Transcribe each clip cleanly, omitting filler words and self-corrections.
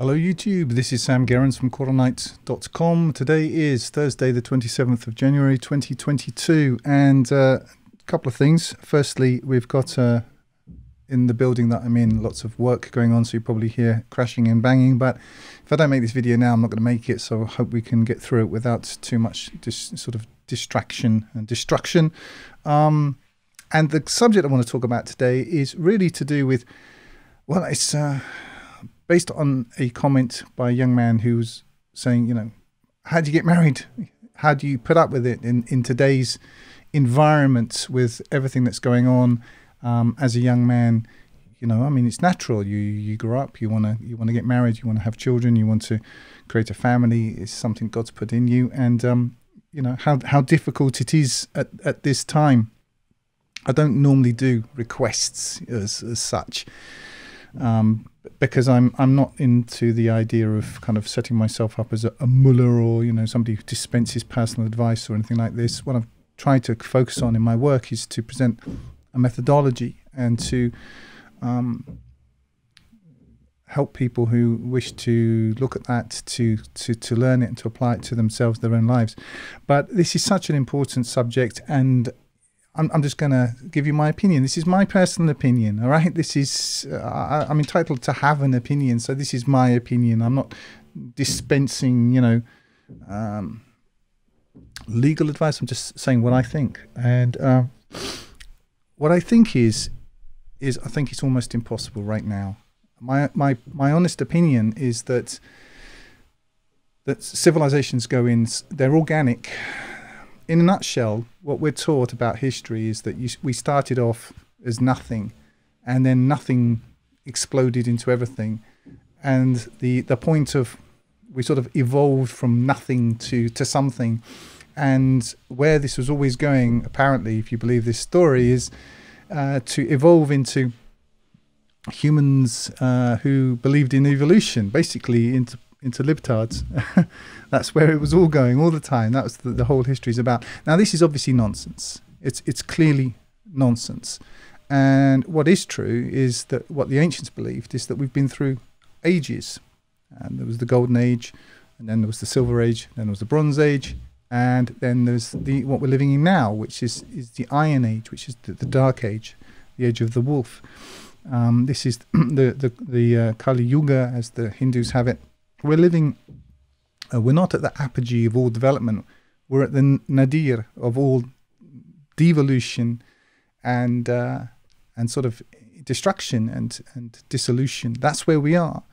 Hello YouTube, this is Sam Gerrans from CONDONING.com. Today is Thursday the 27th of January 2022 and a couple of things. Firstly, we've got in the building that I'm in lots of work going on, so you probably hear crashing and banging, but if I don't make this video now I'm not going to make it, so I hope we can get through it without too much sort of distraction and destruction. And the subject I want to talk about today is really to do with, well, it's based on a comment by a young man who was saying, you know, how do you get married? How do you put up with it in today's environment with everything that's going on? As a young man, you know, I mean, it's natural. You grow up, you want to get married, you want to have children, you want to create a family. It's something God's put in you, and you know how difficult it is at this time. I don't normally do requests as such. Because I'm not into the idea of kind of setting myself up as a mullah or, you know, somebody who dispenses personal advice or anything like this. What I've tried to focus on in my work is to present a methodology and to help people who wish to look at that, to learn it and to apply it to themselves, their own lives. But this is such an important subject, and I'm just going to give you my opinion. This is my personal opinion, all right? This is, I'm entitled to have an opinion, so this is my opinion. I'm not dispensing, you know, legal advice. I'm just saying what I think. And what I think is I think it's almost impossible right now. My honest opinion is that civilizations go in, they're organic. In a nutshell, what we're taught about history is that we started off as nothing, and then nothing exploded into everything. And the point of, we sort of evolved from nothing to something. And where this was always going, apparently, if you believe this story, is to evolve into humans who believed in evolution, basically into libtards. That's where it was all going all the time. That was the whole history is about. Now, this is obviously nonsense. It's clearly nonsense. And what is true is that what the ancients believed is that we've been through ages. And there was the Golden Age, and then there was the Silver Age, then there was the Bronze Age, and then there's what we're living in now, which is the Iron Age, which is the Dark Age, the Age of the Wolf. This is the Kali Yuga, as the Hindus have it. We're living, we're not at the apogee of all development. We're at the nadir of all devolution and sort of destruction and dissolution. That's where we are.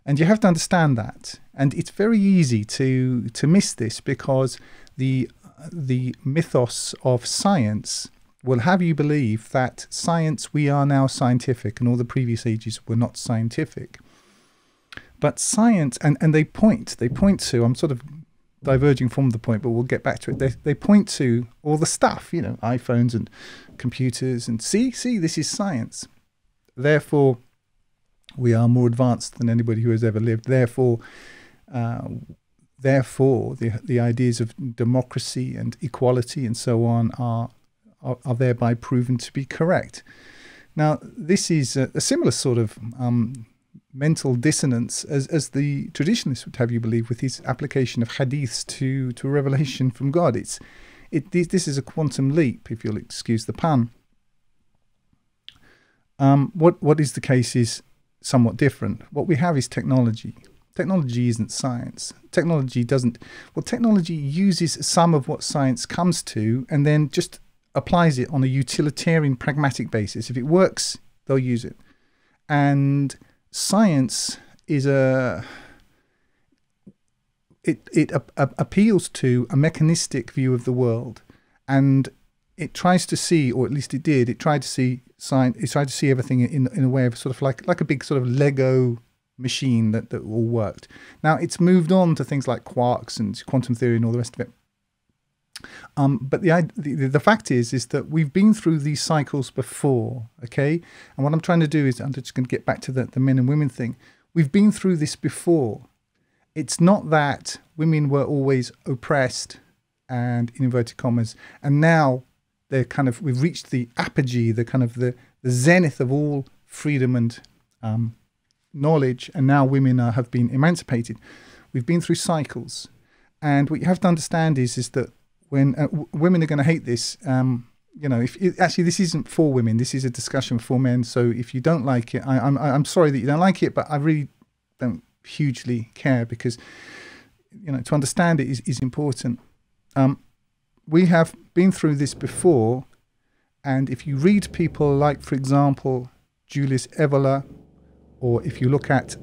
And you have to understand that. And it's very easy to miss this, because the mythos of science will have you believe that science, we are now scientific, and all the previous ages were not scientific. But science, and they point to, I'm sort of diverging from the point, but we'll get back to it. They point to all the stuff, you know, iPhones and computers, and see, this is science. Therefore, we are more advanced than anybody who has ever lived. Therefore, the ideas of democracy and equality and so on are thereby proven to be correct. Now, this is a similar sort of mental dissonance as the traditionalists would have you believe, with his application of hadiths to revelation from God. This is a quantum leap, if you'll excuse the pun. What is the case is somewhat different. What we have is technology. Technology isn't science. Technology uses some of what science comes to and then just applies it on a utilitarian, pragmatic basis. If it works, they'll use it. And science is it appeals to a mechanistic view of the world, and it tries to see, or at least it did, it tried to see science, it tried to see everything in a way of sort of like a big sort of Lego machine that all worked. Now it's moved on to things like quarks and quantum theory and all the rest of it. But the fact is that we've been through these cycles before, okay? And what I'm trying to do is, I'm just going to get back to the men and women thing. We've been through this before. It's not that women were always oppressed and, in inverted commas, and now we've reached the apogee, the zenith of all freedom and knowledge, and now women have been emancipated. We've been through cycles. And what you have to understand is that when women are going to hate this, actually this isn't for women, this is a discussion for men. So if you don't like it, I'm sorry that you don't like it, but I really don't hugely care, because to understand it is important. We have been through this before, and if you read people like, for example, Julius Evola, or if you look at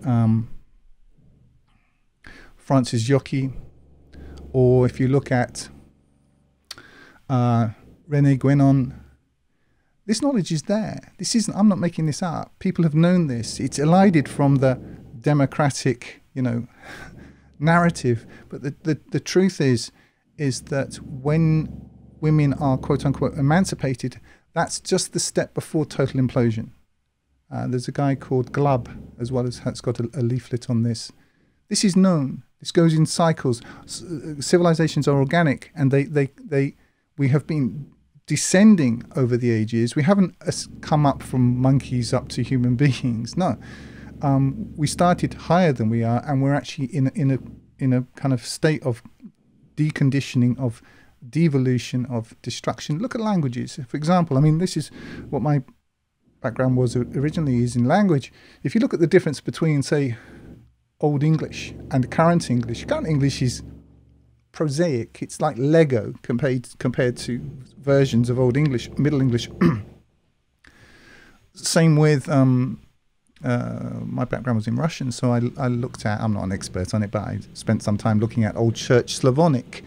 Francis Yockey, or if you look at René Guénon, this knowledge is there. I'm not making this up. People have known this. It's elided from the democratic, narrative. But the truth is that when women are quote unquote emancipated, that's just the step before total implosion. There's a guy called Glubb as well, has got a leaflet on this. This is known. This goes in cycles. Civilizations are organic, and we have been descending over the ages. We haven't come up from monkeys up to human beings. No, we started higher than we are, and we're actually in a kind of state of deconditioning, of devolution, of destruction. Look at languages, for example. I mean, this is what my background was originally, is in language. If you look at the difference between, say, Old English and current English. Current English is prosaic. It's like Lego compared to versions of Old English, Middle English. Same with my background was in Russian, so I looked at, I'm not an expert on it, but I spent some time looking at Old Church Slavonic.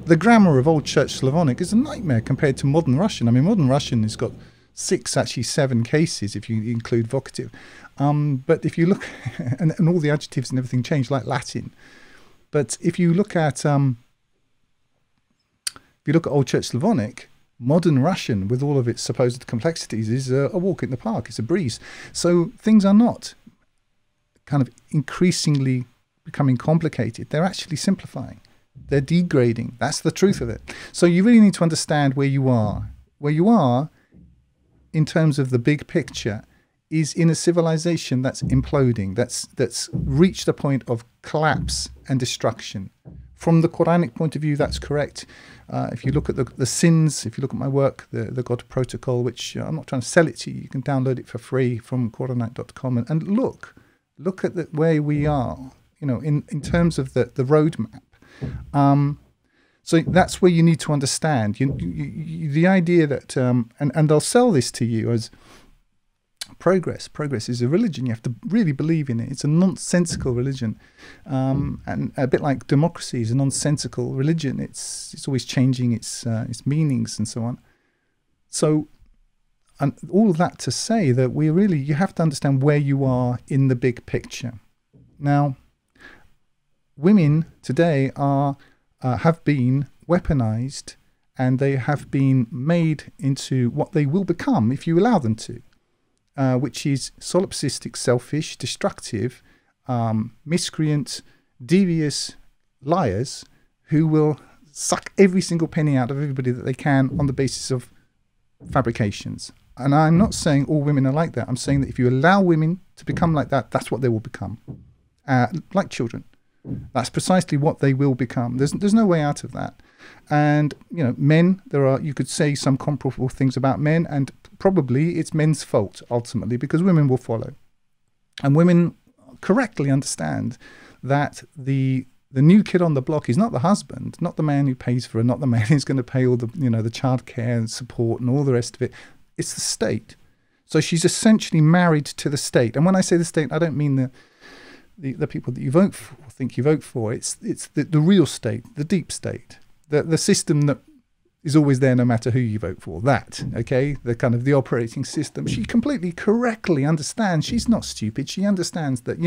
The grammar of Old Church Slavonic is a nightmare compared to modern Russian. I mean, modern Russian has got 6, actually 7 cases if you include vocative. But if you look, and all the adjectives and everything change like Latin. But if you look at Old Church Slavonic, modern Russian with all of its supposed complexities is a walk in the park. It's a breeze. So things are not kind of increasingly becoming complicated. They're actually simplifying. They're degrading. That's the truth of it. So you really need to understand where you are. Where you are in terms of the big picture is in a civilization that's imploding, that's reached a point of collapse and destruction. From the Quranic point of view, that's correct. If you look at the sins, if you look at my work, the God Protocol, which I'm not trying to sell it to you, you can download it for free from Quranic.com, and look at where we are, in terms of the roadmap. So that's where you need to understand the idea that, and I'll sell this to you as progress. Progress is a religion. You have to really believe in it. It's a nonsensical religion, and a bit like democracy is a nonsensical religion. It's always changing its meanings and so on. So, and all of that to say that you have to understand where you are in the big picture. Now, women today have been weaponized, and they have been made into what they will become if you allow them to, which is solipsistic, selfish, destructive, miscreant, devious liars who will suck every single penny out of everybody that they can on the basis of fabrications. And I'm not saying all women are like that. I'm saying that if you allow women to become like that, that's what they will become, like children. That's precisely what they will become. There's no way out of that. And men, you could say some comparable things about men, and probably it's men's fault ultimately, because women will follow. And women correctly understand that the new kid on the block is not the husband, not the man who pays for it, not the man who's going to pay all the the childcare and support and all the rest of it. It's the state. So she's essentially married to the state. And when I say the state, I don't mean the people that you vote for, think you vote for. It's the real state, the deep state, the system that is always there no matter who you vote for. That, okay, the kind of the operating system. She completely correctly understands. She's not stupid. She understands that,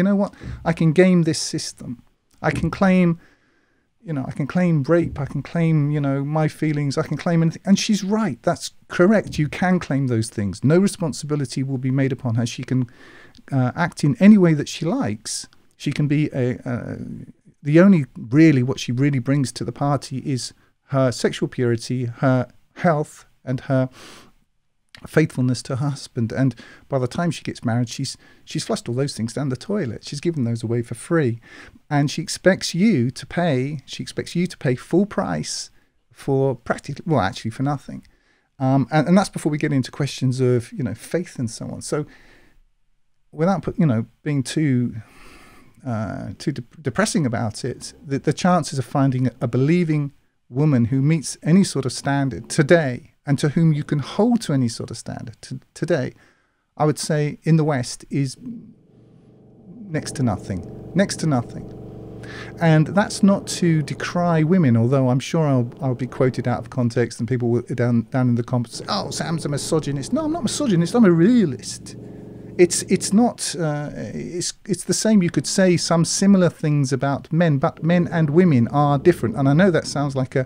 I can game this system. I can claim, I can claim rape. I can claim, my feelings. I can claim anything. And she's right. That's correct. You can claim those things. No responsibility will be made upon her. She can act in any way that she likes. She can be the only what she really brings to the party is her sexual purity, her health, and her faithfulness to her husband, and by the time she gets married, she's flushed all those things down the toilet. She's given those away for free, and she expects you to pay full price for practically, well, actually for nothing. And that's before we get into questions of, you know, faith and so on. So without being too depressing about it, the chances of finding a believing woman who meets any sort of standard today, and to whom you can hold to any sort of standard today, I would say in the West is next to nothing. Next to nothing. And that's not to decry women, although I'm sure I'll be quoted out of context, and people will down in the comments say, "Oh, Sam's a misogynist." No, I'm not misogynist. I'm a realist. It's not. It's the same. You could say some similar things about men, but men and women are different. And I know that sounds like a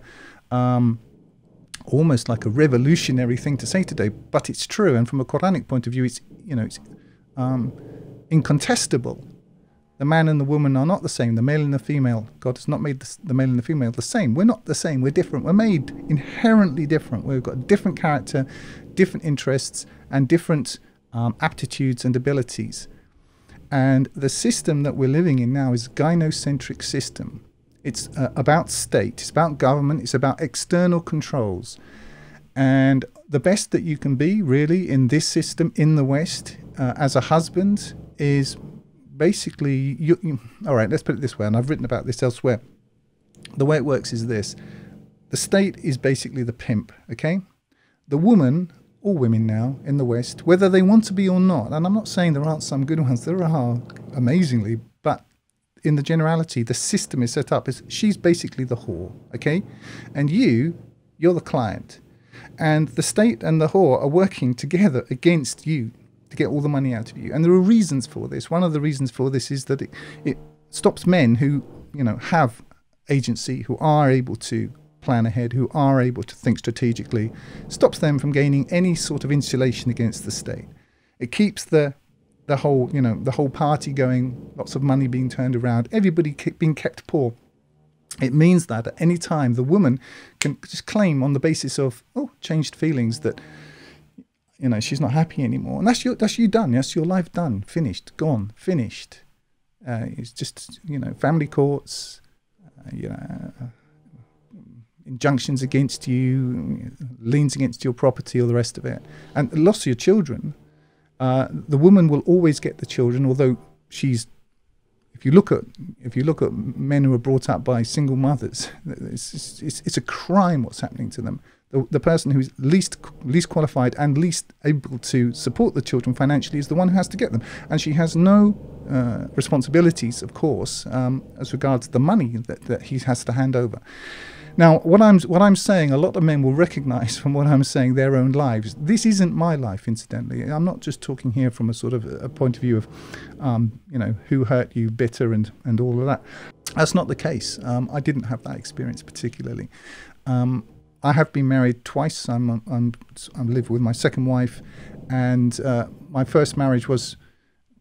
almost like a revolutionary thing to say today, but it's true. And from a Quranic point of view, it's incontestable. The man and the woman are not the same. The male and the female. God has not made the male and the female the same. We're not the same. We're different. We're made inherently different. We've got different character, different interests, and different aptitudes and abilities. And the system that we're living in now is a gynocentric system. It's about state, it's about government, it's about external controls. And the best that you can be really in this system in the West as a husband is basically, all right, let's put it this way, and I've written about this elsewhere. The way it works is this. The state is basically the pimp, okay? The woman, all women now in the West, whether they want to be or not, and I'm not saying there aren't some good ones, there are amazingly, but in the generality, the system is set up as she's basically the whore, okay? And you're the client. And the state and the whore are working together against you to get all the money out of you. And there are reasons for this. One of the reasons for this is that it stops men who, have agency, who are able to plan ahead, who are able to think strategically, stops them from gaining any sort of insulation against the state. It keeps the whole party going, lots of money being turned around, everybody being kept poor. It means that at any time the woman can just claim on the basis of changed feelings that she's not happy anymore, and that's you done. That's your life done, finished, gone, finished. It's just family courts, injunctions against you, liens against your property, all the rest of it, and the loss of your children. The woman will always get the children, although if you look at men who are brought up by single mothers, it's a crime what's happening to them. The person who's least qualified and least able to support the children financially is the one who has to get them, and she has no responsibilities, of course, as regards the money that he has to hand over. Now, what I'm saying, a lot of men will recognize from what I'm saying their own lives. This isn't my life, incidentally. I'm not just talking here from a sort of a point of view of, who hurt you, bitter, and all of that. That's not the case. I didn't have that experience particularly. I have been married twice. I live with my second wife, and my first marriage was,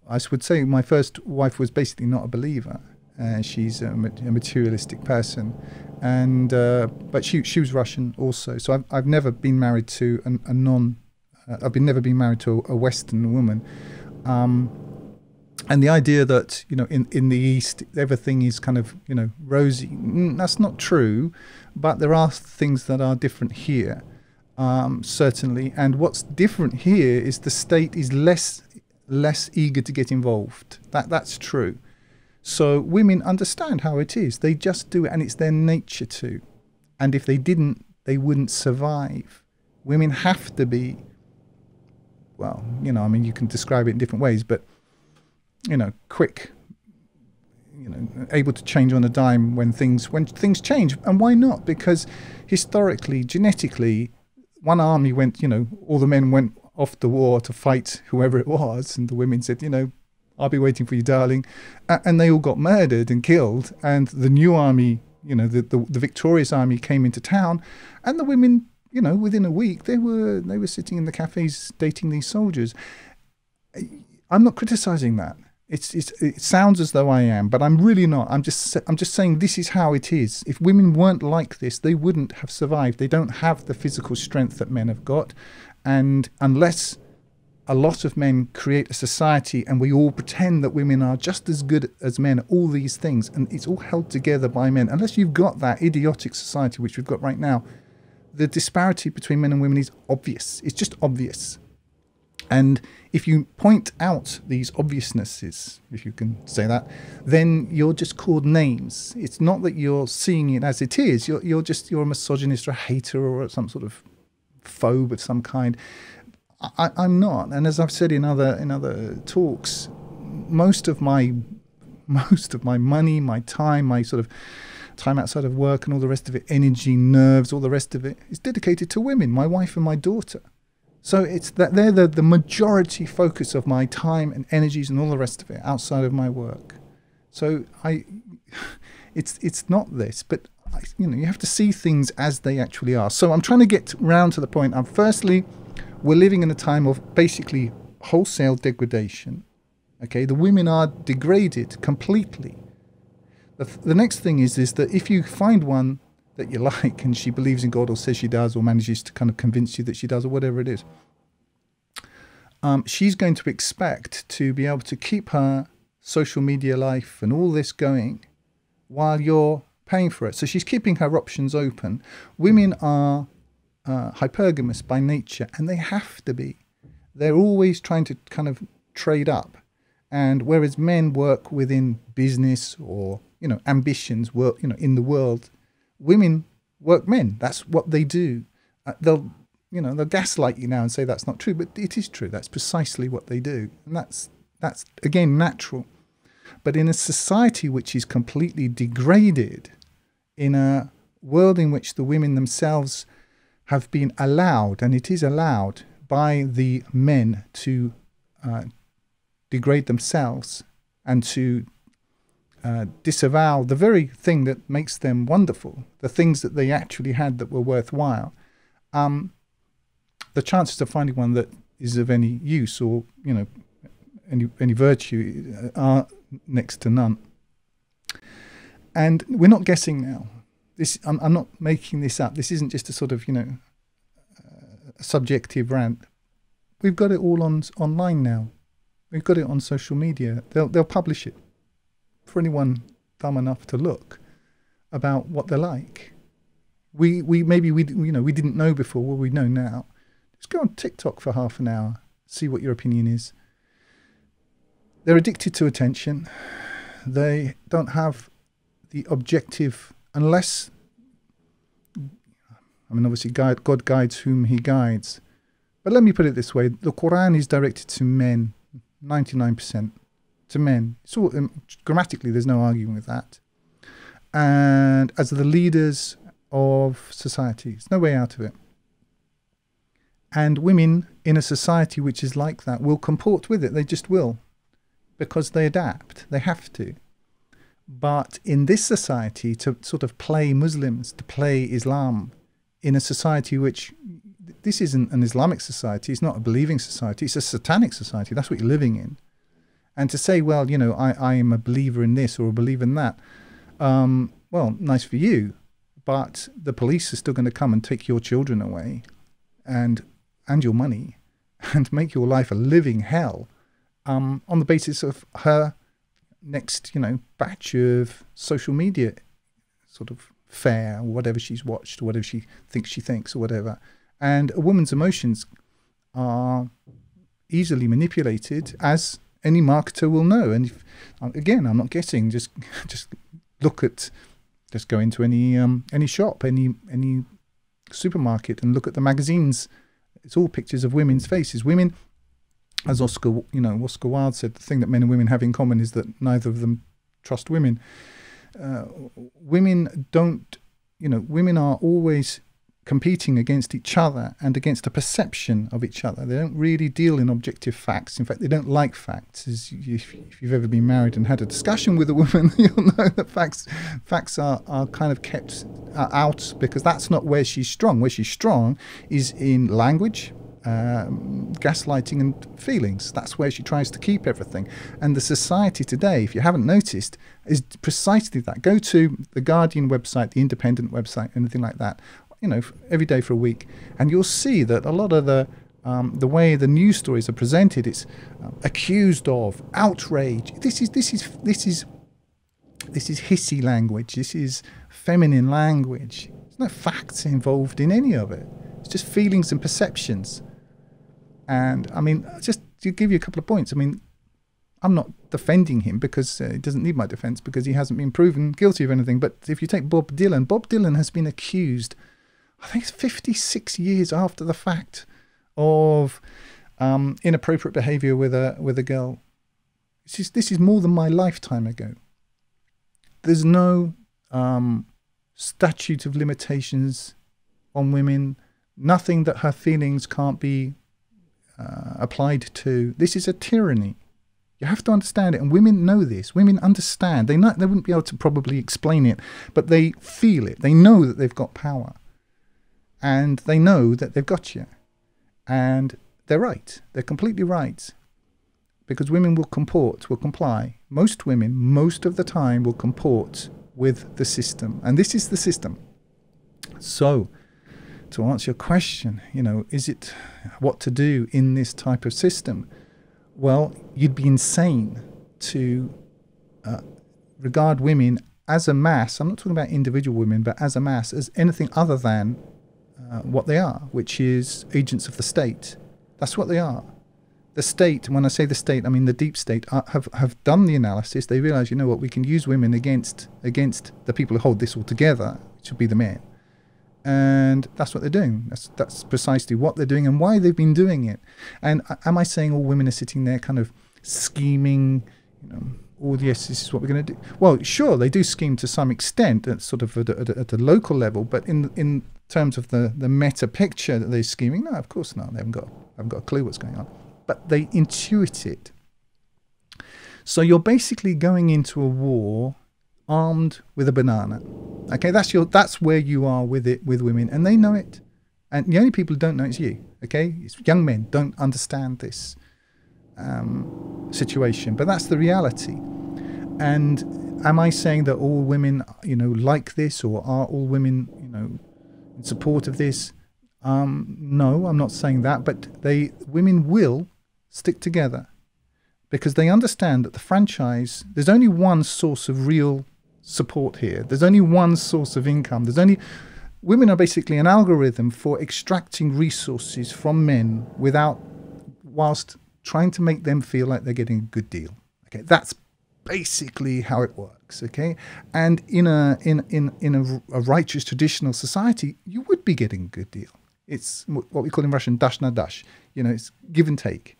I would say, my first wife was basically not a believer. She's a materialistic person, and but she was Russian also. So I've never been married to I've never been married to a Western woman, and the idea that in the East everything is kind of rosy, that's not true, but there are things that are different here, certainly. And what's different here is the state is less eager to get involved. That's true. So women understand how it is. They just do it, and it's their nature to. And if they didn't, they wouldn't survive. Women have to be, well, you can describe it in different ways, but, quick, able to change on a dime when things change. And why not? Because historically, genetically, one army went, all the men went off to war to fight whoever it was, and the women said, I'll be waiting for you, darling. And they all got murdered and killed. And the new army, the victorious army came into town. And the women, within a week, they were sitting in the cafes dating these soldiers. I'm not criticizing that. It sounds as though I am, but I'm really not. I'm just saying this is how it is. If women weren't like this, they wouldn't have survived. They don't have the physical strength that men have got. And unless a lot of men create a society and we all pretend that women are just as good as men at all these things, and it's all held together by men, unless you've got that idiotic society which we've got right now, the disparity between men and women is obvious. It's just obvious. And if you point out these obviousnesses, if you can say that, then you're just called names. It's not that you're seeing it as it is. You're a misogynist or a hater or some sort of phobe of some kind. I'm not. And as I've said in other talks, most of my money, my time, my sort of time outside of work and all the rest of it, energy, nerves, all the rest of it, is dedicated to women, my wife and my daughter. So it's that they're the majority focus of my time and energies and all the rest of it outside of my work. So it's not this, but you have to see things as they actually are. So I'm trying to get round to the point. Firstly, we're living in a time of basically wholesale degradation. Okay, the women are degraded completely. The next thing is that if you find one that you like and she believes in God or says she does or manages to kind of convince you that she does or whatever it is, she's going to expect to be able to keep her social media life and all this going while you're paying for it. So she's keeping her options open. Women are hypergamous by nature, and they have to be. They're always trying to kind of trade up. And whereas men work within business or, ambitions, work, in the world, women work men. That's what they do. They'll gaslight you now and say that's not true, but it is true. That's precisely what they do. And that's again, natural. But in a society which is completely degraded, in a world in which the women themselves have been allowed, and it is allowed by the men to degrade themselves and to disavow the very thing that makes them wonderful, the things that they actually had that were worthwhile, the chances of finding one that is of any use or any virtue are next to none. And we're not guessing now. I'm not making this up. This isn't just a sort of subjective rant. We've got it all online now. We've got it on social media. They'll publish it for anyone dumb enough to look about what they're like. We didn't know before. Well, we know now. Just go on TikTok for half an hour. See what your opinion is. They're addicted to attention. They don't have the objective, unless, obviously God guides whom he guides. But let me put it this way. The Quran is directed to men, 99% to men. So grammatically, there's no arguing with that. And as the leaders of society, there's no way out of it. And women in a society which is like that will comport with it. They just will, because they adapt. They have to. But in this society, to sort of play Muslims, to play Islam, in a society which, this isn't an Islamic society, it's not a believing society, it's a satanic society, that's what you're living in. And to say, well, I am a believer in this or a believer in that, well, nice for you, but the police are still going to come and take your children away and your money and make your life a living hell on the basis of her next, batch of social media sort of fare or whatever she's watched or whatever she thinks or whatever. And a woman's emotions are easily manipulated, as any marketer will know. And again, I'm not guessing, just go into any shop, any supermarket and look at the magazines. It's all pictures of women's faces. Women, as Oscar Wilde said, the thing that men and women have in common is that neither of them trust women. Women are always competing against each other and against a perception of each other. They don't really deal in objective facts. In fact, they don't like facts. If you've ever been married and had a discussion with a woman, you'll know that facts are kind of kept out, because that's not where she's strong. Where she's strong is in language, gaslighting and feelings. That's where she tries to keep everything. And the society today, if you haven't noticed, is precisely that. Go to the Guardian website, the Independent website, anything like that, every day for a week, and you'll see that a lot of the the way the news stories are presented, it's accused of, outrage. This is hissy language. This is feminine language. There's no facts involved in any of it. It's just feelings and perceptions. And I mean, just to give you a couple of points, I mean, I'm not defending him because he doesn't need my defense because he hasn't been proven guilty of anything. But if you take Bob Dylan has been accused, I think it's 56 years after the fact, of inappropriate behavior with a girl. This is more than my lifetime ago. There's no statute of limitations on women, nothing that her feelings can't be applied to. This is a tyranny. You have to understand it, and women know this. Women understand. They wouldn't be able to probably explain it, but they feel it. They know that they've got power, and they know that they've got you. And they're right. They're completely right, because women will comply. Most women, most of the time, will comport with the system, and this is the system. So, to answer your question, is it what to do in this type of system? Well, you'd be insane to regard women as a mass. I'm not talking about individual women, but as a mass, as anything other than what they are, which is agents of the state. That's what they are. The state, when I say the state, I mean the deep state, have done the analysis. They realize, we can use women against the people who hold this all together, which would be the men. And that's what they're doing. That's precisely what they're doing and why they've been doing it. And am I saying all women are sitting there kind of scheming, yes, this is what we're going to do? Well, sure, they do scheme to some extent, at sort of at a local level, but in terms of the meta picture that they're scheming, no, of course not. They haven't got a clue what's going on. But they intuit it. So you're basically going into a war armed with a banana. Okay, that's where you are with women, and they know it. And the only people who don't know it's you. Okay, it's young men don't understand this situation, but that's the reality. And am I saying that all women, like this, or are all women, in support of this? No, I'm not saying that. But women will stick together because they understand that the franchise. There's only one source of real support here. There's only one source of income. Women are basically an algorithm for extracting resources from men whilst trying to make them feel like they're getting a good deal. Okay, that's basically how it works. Okay, and in a righteous traditional society, you would be getting a good deal. It's what we call in Russian dash na dash. It's give and take.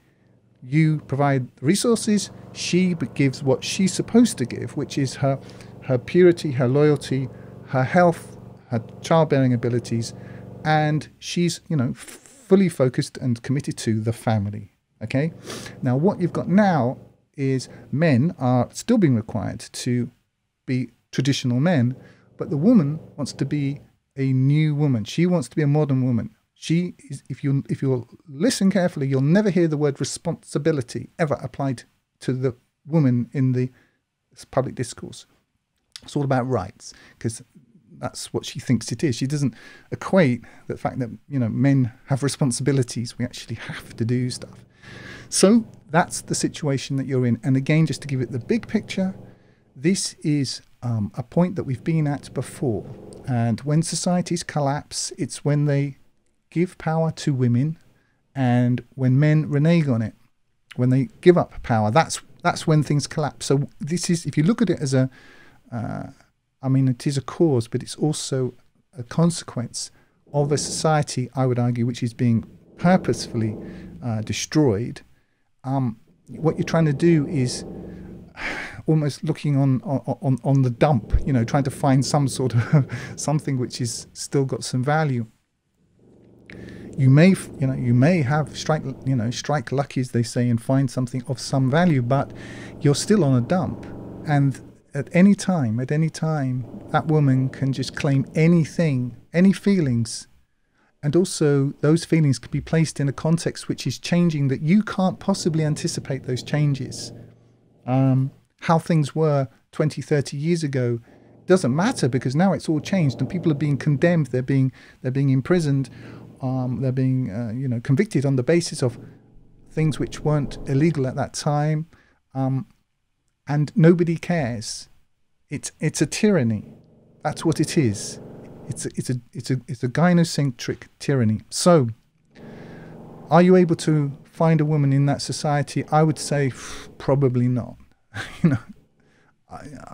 You provide resources, she gives what she's supposed to give, which is her purity, her loyalty, her health, her childbearing abilities, and she's, fully focused and committed to the family. Okay? Now, what you've got now is men are still being required to be traditional men, but the woman wants to be a new woman. She wants to be a modern woman. She is, if you'll listen carefully, you'll never hear the word responsibility ever applied to the woman in the public discourse. It's all about rights, because that's what she thinks it is. She doesn't equate the fact that, men have responsibilities. We actually have to do stuff. So that's the situation that you're in. And again, just to give it the big picture, this is a point that we've been at before. And when societies collapse, it's when they give power to women, and when men renege on it, when they give up power, that's when things collapse. So this is, if you look at it as it is a cause, but it's also a consequence of a society, I would argue, which is being purposefully destroyed. What you're trying to do is almost looking on the dump, trying to find some sort of something which is still got some value. You may have strike lucky, as they say, and find something of some value, but you're still on a dump. And at any time, that woman can just claim anything, any feelings. And also, those feelings could be placed in a context which is changing, that you can't possibly anticipate those changes. How things were 20, 30 years ago doesn't matter, because now it's all changed and people are being condemned, they're being imprisoned, they're being convicted on the basis of things which weren't illegal at that time, and nobody cares. It's a tyranny. That's what it is. It's a gynocentric tyranny. So, are you able to find a woman in that society? I would say probably not.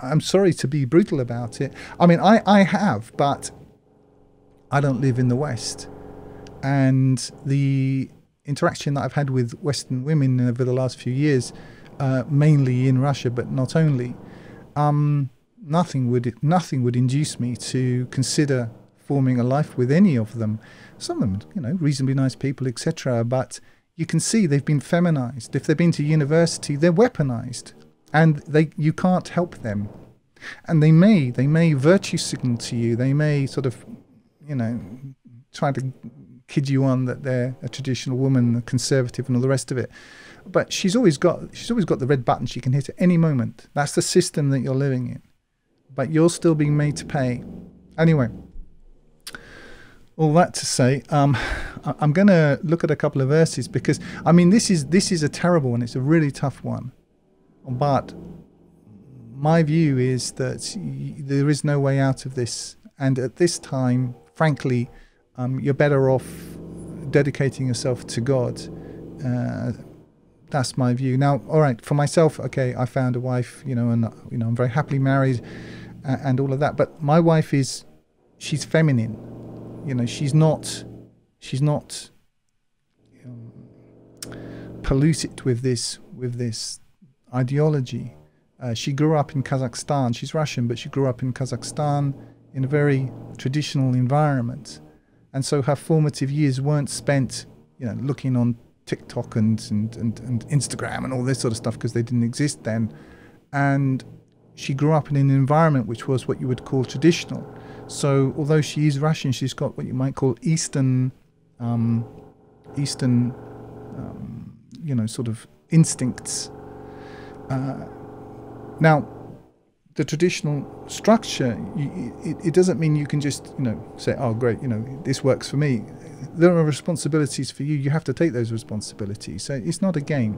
I'm sorry to be brutal about it. I mean, I have, but I don't live in the West. And the interaction that I've had with Western women over the last few years, mainly in Russia, but not only, nothing would induce me to consider forming a life with any of them. Some of them, reasonably nice people, etc. But you can see they've been feminized. If they've been to university, they're weaponized, and you can't help them. And they may virtue signal to you. They may sort of, try to kid you on that they're a traditional woman, a conservative, and all the rest of it. But she's always got the red button she can hit at any moment. That's the system that you're living in. But you're still being made to pay. Anyway, all that to say, I'm going to look at a couple of verses, because I mean this is a terrible one. It's a really tough one. But my view is that there is no way out of this, and at this time, frankly, you're better off dedicating yourself to God. That's my view. Now, all right, for myself, okay, I found a wife, and I'm very happily married, and all of that. But my wife she's feminine. She's not polluted with this ideology. She grew up in Kazakhstan. She's Russian, but she grew up in Kazakhstan in a very traditional environment. And so her formative years weren't spent, looking on TikTok and Instagram and all this sort of stuff, because they didn't exist then. And she grew up in an environment which was what you would call traditional. So although she is Russian, she's got what you might call Eastern, sort of instincts. Now, the traditional structure, it doesn't mean you can just, say, oh, great, this works for me. There are responsibilities for you. You have to take those responsibilities. So it's not a game.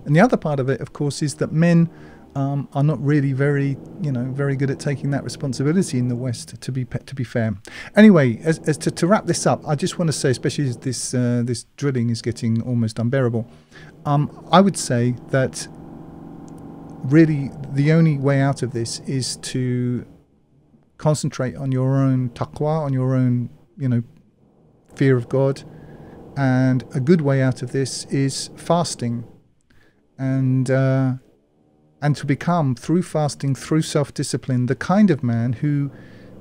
And the other part of it, of course, is that men are not really very good at taking that responsibility in the West, to be fair. Anyway, as to wrap this up, I just want to say, especially as this drilling is getting almost unbearable, I would say that really the only way out of this is to concentrate on your own taqwa, on your own fear of God. And a good way out of this is fasting, and to become, through fasting, through self-discipline, the kind of man who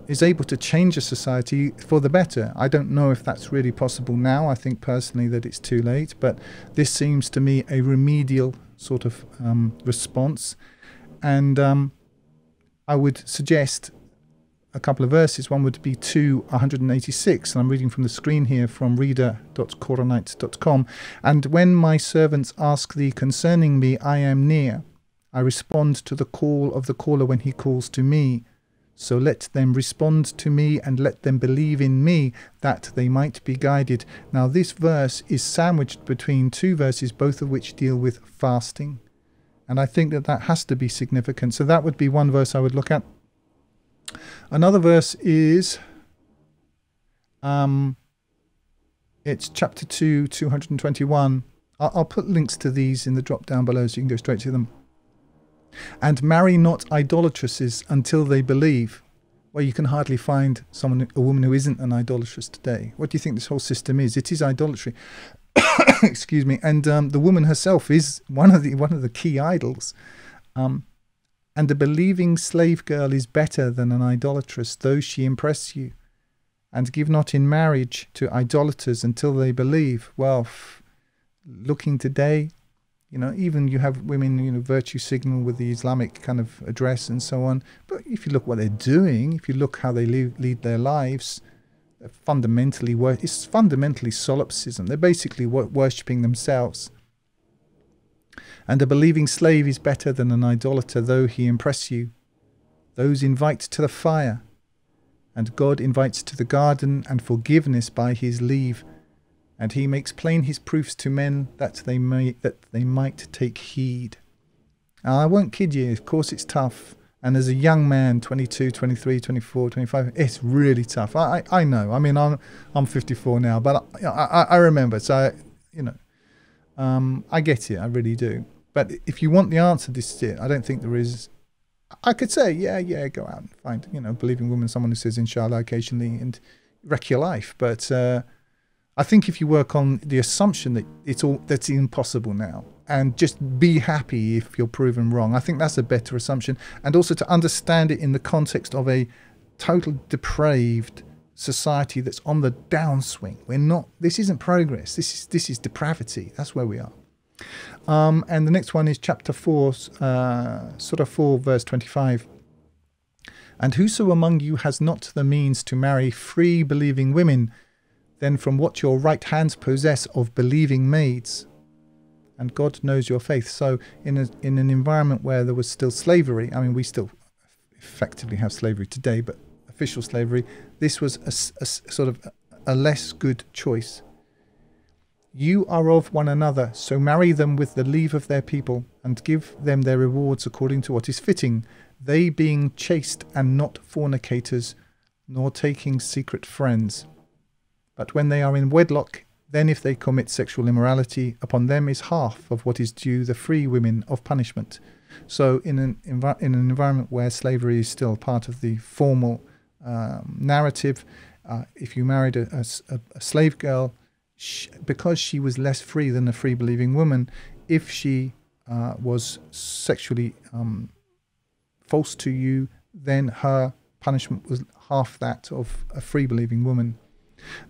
is able to change a society for the better. I don't know if that's really possible now. I think personally that it's too late, but this seems to me a remedial sort of response. And I would suggest a couple of verses. One would be 2:186, and I'm reading from the screen here from reader.coronite.com. And when my servants ask thee concerning me, I am near. I respond to the call of the caller when he calls to me. So let them respond to me, and let them believe in me, that they might be guided. Now this verse is sandwiched between two verses, both of which deal with fasting. And I think that has to be significant. So that would be one verse I would look at. Another verse is, it's chapter 2, 221. I'll put links to these in the drop down below so you can go straight to them. And marry not idolatresses until they believe. Well, you can hardly find a woman who isn't an idolatress today. What do you think this whole system is? It is idolatry. Excuse me. And the woman herself is one of the key idols. And a believing slave girl is better than an idolatress, though she impress you. And give not in marriage to idolaters until they believe. Well, looking today, even you have women, virtue signal with the Islamic kind of address and so on. But if you look what they're doing, if you look how they lead their lives, it's fundamentally solipsism. They're basically worshipping themselves. And a believing slave is better than an idolater, though he impress you. Those invite to the fire. And God invites to the garden and forgiveness by his leave. And he makes plain his proofs to men that they might take heed. I won't kid you, of course it's tough. And as a young man, 22, 23, 24, 25, it's really tough. I know. I mean, I'm 54 now, but I remember. So, you know, I get it. I really do. But if you want the answer, this is it. I don't think there is. I could say, yeah, go out and find, you know, believing woman, someone who says inshallah occasionally and wreck your life. But I think if you work on the assumption that that's impossible now, and just be happy if you're proven wrong, I think that's a better assumption. And also to understand it in the context of a total depraved society that's on the downswing. This isn't progress. This is depravity. That's where we are. And the next one is chapter 4, Surah 4, verse 25. And whoso among you has not the means to marry free believing women, then from what your right hands possess of believing maids. And God knows your faith. So in an environment where there was still slavery, I mean, we still effectively have slavery today, but official slavery, this was a sort of a less good choice. You are of one another, so marry them with the leave of their people, and give them their rewards according to what is fitting, they being chaste and not fornicators, nor taking secret friends. But when they are in wedlock, then if they commit sexual immorality, upon them is half of what is due the free women of punishment. So in an environment where slavery is still part of the formal narrative, if you married a slave girl, because she was less free than a free believing woman, if she was sexually false to you, then her punishment was half that of a free believing woman.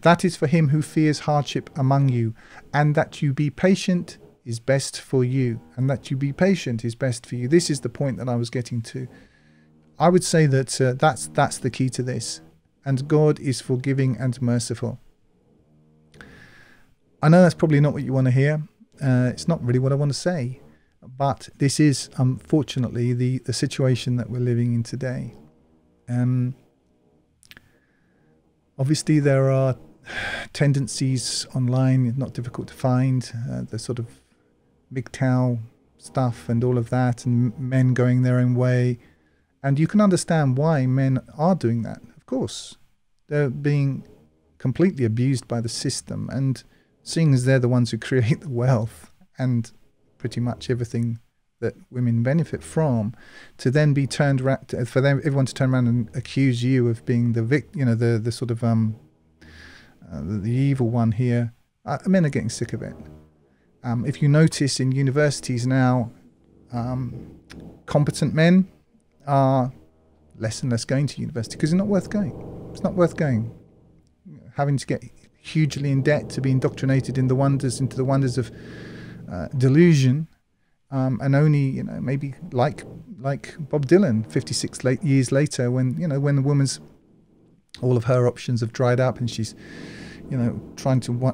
That is for him who fears hardship among you, and that you be patient is best for you. And that you be patient is best for you. This is the point that I was getting to. I would say that that's the key to this. And God is forgiving and merciful. I know that's probably not what you want to hear. It's not really what I want to say. But this is, unfortunately, the situation that we're living in today. Obviously, there are tendencies online, it's not difficult to find, the sort of MGTOW stuff and all of that, and men going their own way. And you can understand why men are doing that. Of course, they're being completely abused by the system, and seeing as they're the ones who create the wealth and pretty much everything that women benefit from, to then be turned around, for them, everyone to turn around and accuse you of being the the sort of the evil one here. Men are getting sick of it. If you notice in universities now, competent men are less and less going to university because it's not worth going. It's not worth going. Having to get hugely in debt to be indoctrinated into the wonders of delusion. And only, maybe like Bob Dylan, 56 years later, when the woman's, all of her options have dried up, and she's,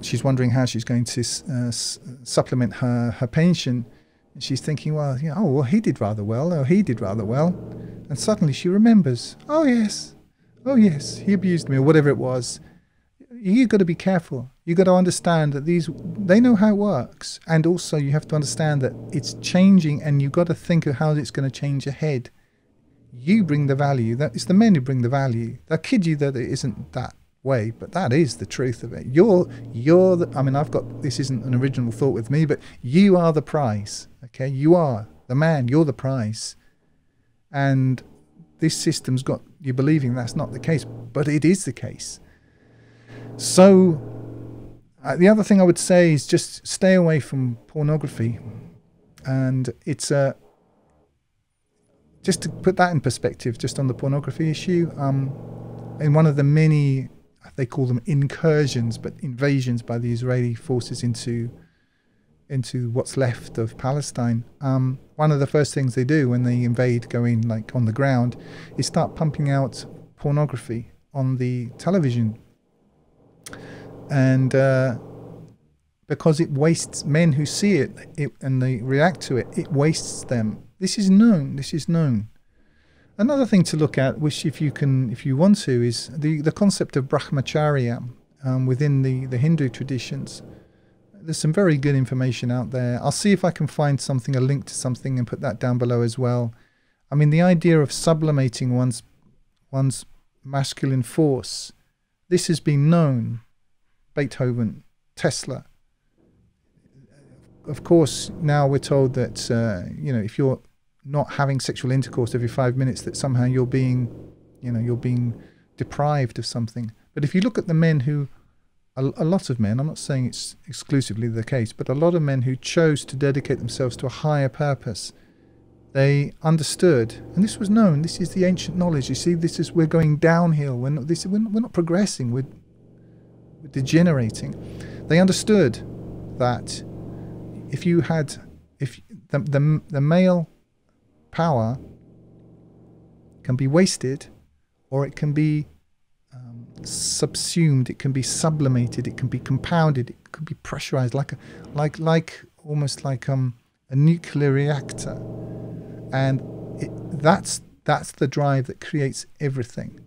she's wondering how she's going to supplement her pension. And she's thinking, well, he did rather well, or he did rather well. And suddenly she remembers, oh yes, he abused me, or whatever it was. You've got to be careful. You've got to understand that they know how it works. And also you have to understand that it's changing, and you've got to think of how it's going to change ahead. You bring the value. That it's the men who bring the value. They'll kid you that it isn't that way, but that is the truth of it. This isn't an original thought with me, but you are the prize. Okay? You are the man. You're the prize. And this system's got you believing that's not the case, but it is the case. So the other thing I would say is just stay away from pornography. And it's just to put that in perspective, just on the pornography issue, in one of the many, they call them incursions, but invasions by the Israeli forces into what's left of Palestine, one of the first things they do when they invade, go in like on the ground, is start pumping out pornography on the television. And because it wastes men who see it and they react to it, it wastes them. This is known. Another thing to look at, which if you want to, is the concept of brahmacharya within the Hindu traditions. There's some very good information out there. I'll see if I can find something, a link to something, and put that down below as well. I mean, the idea of sublimating one's masculine force, this has been known. Beethoven, Tesla. Of course, now we're told that if you're not having sexual intercourse every 5 minutes, that somehow you're being deprived of something. But if you look at the men who, a lot of men, I'm not saying it's exclusively the case, but a lot of men who chose to dedicate themselves to a higher purpose, they understood, and this was known. This is the ancient knowledge. You see, we're going downhill. We're not progressing. We're degenerating. They understood that if the male power can be wasted, or it can be subsumed, it can be sublimated, it can be compounded, it can be pressurized, almost like a nuclear reactor, and that's the drive that creates everything.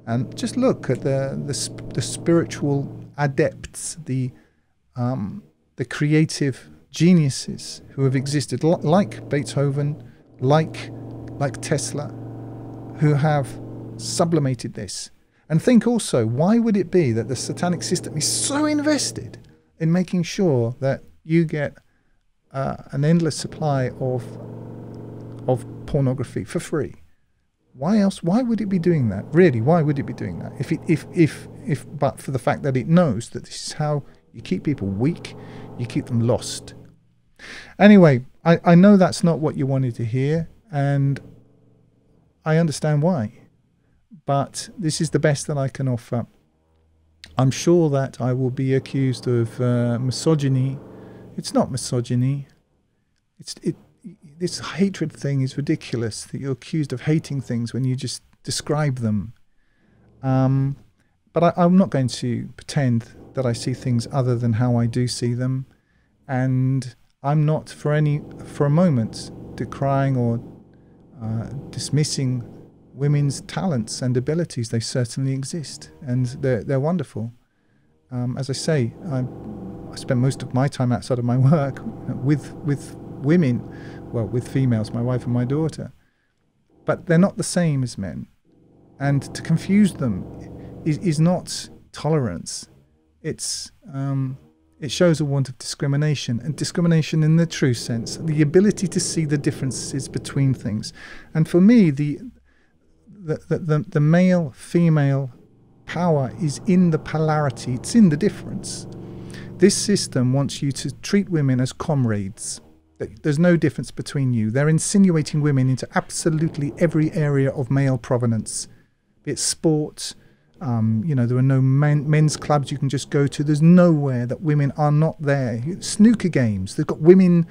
And just look at the spiritual adepts, the creative geniuses who have existed, like Beethoven, like Tesla, who have sublimated this. And think also, why would it be that the satanic system is so invested in making sure that you get an endless supply of pornography for free? Why else? Why would it be doing that? Really, why would it be doing that? If but for the fact that it knows that this is how you keep people weak, you keep them lost. Anyway, I know that's not what you wanted to hear, and I understand why. But this is the best that I can offer. I'm sure that I will be accused of misogyny. It's not misogyny. This hatred thing is ridiculous, that you're accused of hating things when you just describe them. But I'm not going to pretend that I see things other than how I do see them. And I'm not for a moment decrying or dismissing women's talents and abilities. They certainly exist, and they're wonderful. As I say, I spend most of my time outside of my work with women, well, with females, my wife and my daughter. But they're not the same as men. And to confuse them is not tolerance. It shows a want of discrimination, and discrimination in the true sense, the ability to see the differences between things. And for me, the male-female power is in the polarity. It's in the difference. This system wants you to treat women as comrades. There's no difference between you. They're insinuating women into absolutely every area of male provenance. Be it sport, there are no men's clubs you can just go to. There's nowhere that women are not there. Snooker games, they've got women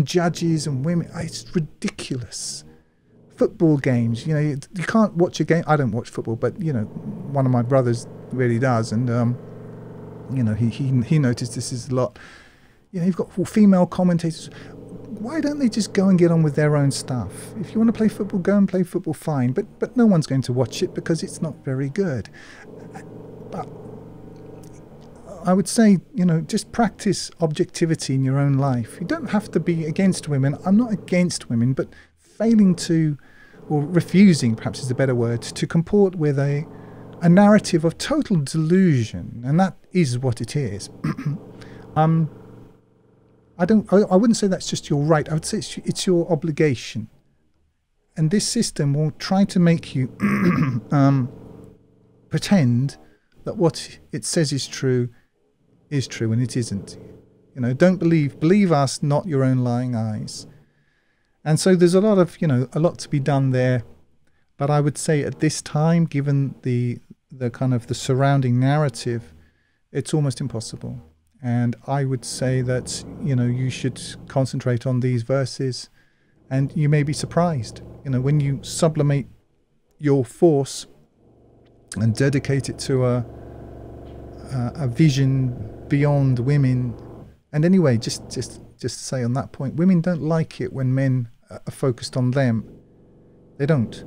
judges and women. It's ridiculous. Football games, you can't watch a game. I don't watch football, but one of my brothers really does, and he noticed this is a lot. You've got female commentators. Why don't they just go and get on with their own stuff? If you want to play football, go and play football, fine. But no one's going to watch it because it's not very good. But I would say, just practice objectivity in your own life. You don't have to be against women. I'm not against women, but failing to, or refusing, perhaps is a better word, to comport with a narrative of total delusion, and that is what it is. I wouldn't say that's just your right. I would say it's your obligation. And this system will try to make you pretend that what it says is true, and it isn't. Don't believe us, not your own lying eyes. And so there's a lot to be done there. But I would say at this time, given the kind of the surrounding narrative, it's almost impossible. And I would say that, you should concentrate on these verses, and you may be surprised. When you sublimate your force and dedicate it to a vision beyond women. And anyway, just say on that point, women don't like it when men are focused on them. They don't.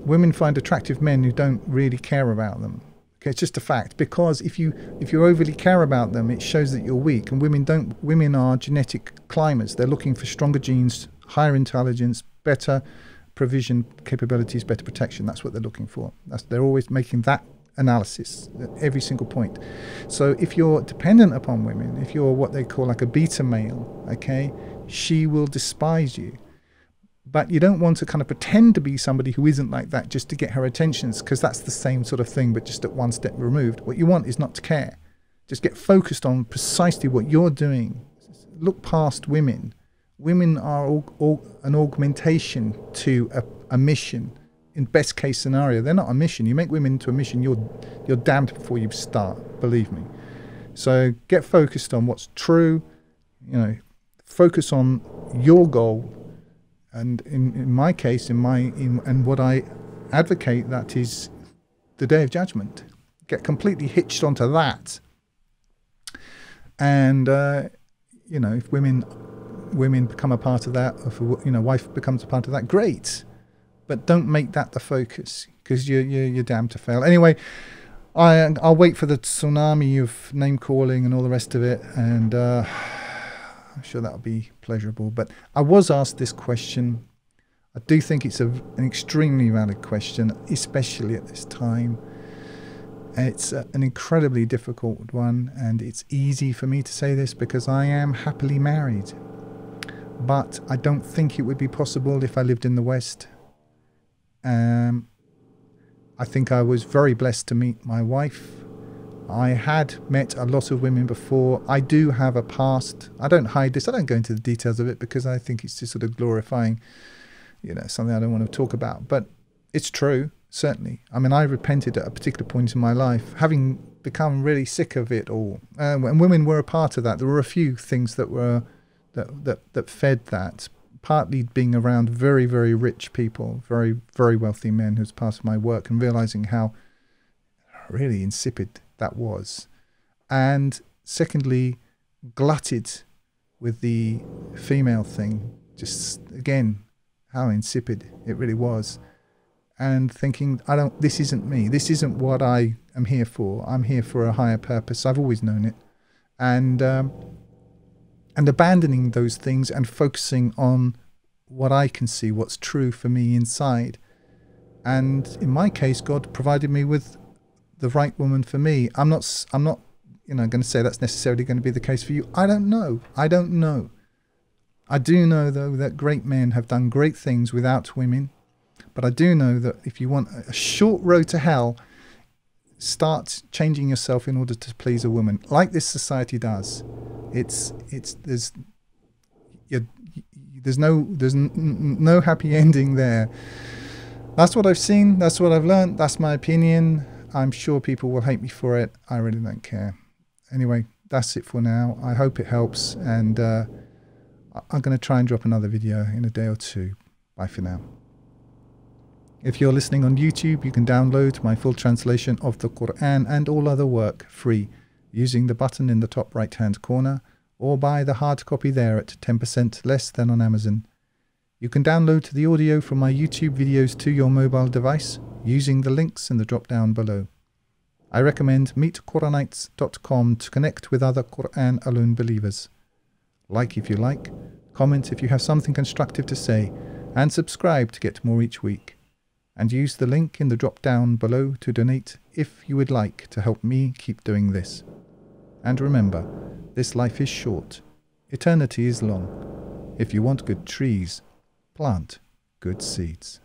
Women find attractive men who don't really care about them. Okay, it's just a fact. Because if you overly care about them, it shows that you're weak. And women don't. Women are genetic climbers. They're looking for stronger genes, higher intelligence, better provision capabilities, better protection. That's what they're looking for. They're always making that analysis at every single point. So if you're dependent upon women, if you're what they call like a beta male, okay, she will despise you. But you don't want to kind of pretend to be somebody who isn't like that just to get her attentions, because that's the same sort of thing, but just at one step removed. What you want is not to care. Just get focused on precisely what you're doing. Look past women. Women are an augmentation to a mission. In best case scenario, they're not a mission. You make women into a mission, you're damned before you start, believe me. So get focused on what's true. You know, focus on your goal. And in my case, and what I advocate, that is the Day of Judgment. Get completely hitched onto that. And you know, if women become a part of that, or if wife becomes a part of that, great. But don't make that the focus, because you're damned to fail. Anyway, I'll wait for the tsunami of name calling and all the rest of it, and I'm sure that'll be pleasurable. But I was asked this question. I do think it's an extremely valid question, especially at this time. It's an incredibly difficult one, and it's easy for me to say this because I am happily married. But I don't think it would be possible if I lived in the West. I think I was very blessed to meet my wife. I had met a lot of women before. I do have a past. I don't hide this. I don't go into the details of it because I think it's just sort of glorifying, something I don't want to talk about. But it's true, certainly. I mean, I repented at a particular point in my life, having become really sick of it all. And women were a part of that. There were a few things that were that fed that. Partly being around very, very rich people, very, very wealthy men, who's part of my work, and realizing how really insipid that was. And secondly, glutted with the female thing, just again, how insipid it really was. And thinking, this isn't me. This isn't what I am here for. I'm here for a higher purpose. I've always known it. And abandoning those things and focusing on what I can see, what's true for me inside. And in my case, God provided me with the right woman for me. I'm not going to say that's necessarily going to be the case for you. I don't know. I do know, though, that great men have done great things without women. But I do know that if you want a short road to hell, start changing yourself in order to please a woman, like this society does. There's no happy ending there. That's what I've seen. That's what I've learned. That's my opinion. I'm sure people will hate me for it. I really don't care. Anyway, that's it for now. I hope it helps, and I'm going to try and drop another video in a day or two. Bye for now. If you're listening on YouTube, you can download my full translation of the Quran and all other work free using the button in the top right hand corner, or buy the hard copy there at 10% less than on Amazon. You can download the audio from my YouTube videos to your mobile device using the links in the drop down below. I recommend meetquranites.com to connect with other Quran alone believers. Like if you like, comment if you have something constructive to say, and subscribe to get more each week. And use the link in the drop down below to donate if you would like to help me keep doing this. And remember, this life is short, eternity is long. If you want good trees, plant good seeds.